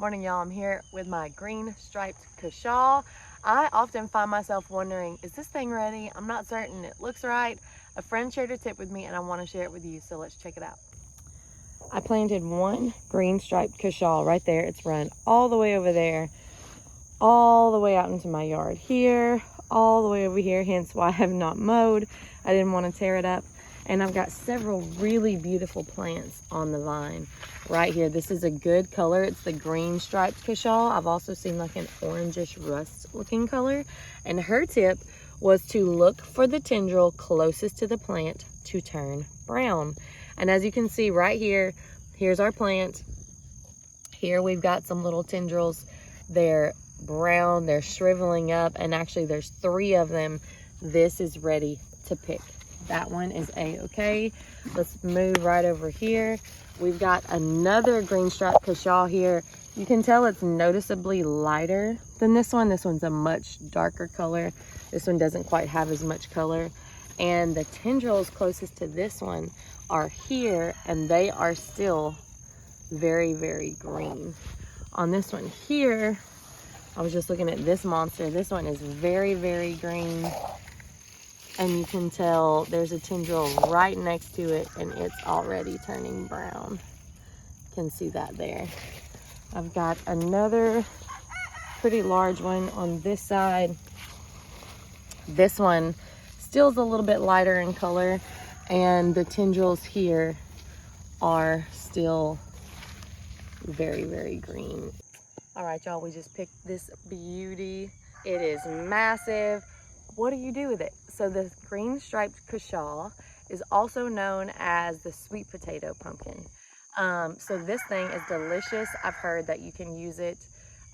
Morning, y'all. I'm here with my green striped Cushaw. I often find myself wondering, is this thing ready? I'm not certain. It looks right. A friend shared a tip with me and I want to share it with you, so let's check it out. I planted one green striped Cushaw right there. It's run all the way over there, all the way out into my yard here, all the way over here, hence why I have not mowed. I didn't want to tear it up. And I've got several really beautiful plants on the vine right here. This is a good color. It's the green striped Cushaw. I've also seen like an orangish rust looking color. And her tip was to look for the tendril closest to the plant to turn brown. And as you can see right here, here's our plant. Here we've got some little tendrils. They're brown, they're shriveling up, and actually there's 3 of them. This is ready to pick. That one is a-okay. Let's move right over here. We've got another green striped Cushaw here. You can tell it's noticeably lighter than this one. This one's a much darker color. This one doesn't quite have as much color. And the tendrils closest to this one are here, and they are still very, very green. On this one here, I was just looking at this monster. This one is very, very green. And you can tell there's a tendril right next to it and it's already turning brown. You can see that there. I've got another pretty large one on this side. This one still is a little bit lighter in color, and the tendrils here are still very, very green. All right, y'all, we just picked this beauty. It is massive. What do you do with it? So the green striped Cushaw is also known as the sweet potato pumpkin. So this thing is delicious. I've heard that you can use it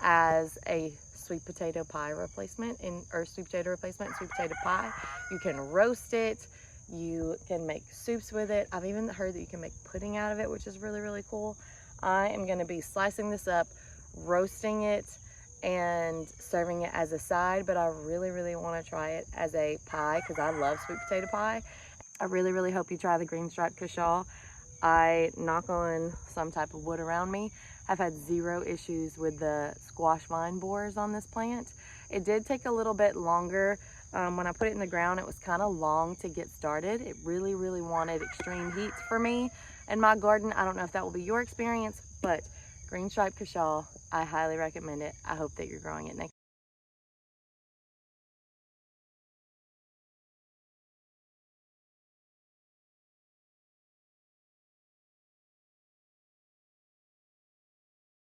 as a sweet potato pie replacement, sweet potato pie. You can roast it. You can make soups with it. I've even heard that you can make pudding out of it, which is really, really cool. I am gonna be slicing this up, roasting it, and serving it as a side, but I really, really want to try it as a pie because I love sweet potato pie. I really, really hope you try the green striped Cushaw. I knock on some type of wood around me. I've had 0 issues with the squash vine borers on this plant. It did take a little bit longer. When I put it in the ground, it was kind of long to get started. It really, really wanted extreme heat for me in my garden. I don't know if that will be your experience, but green striped Cushaw, I highly recommend it. I hope that you're growing it next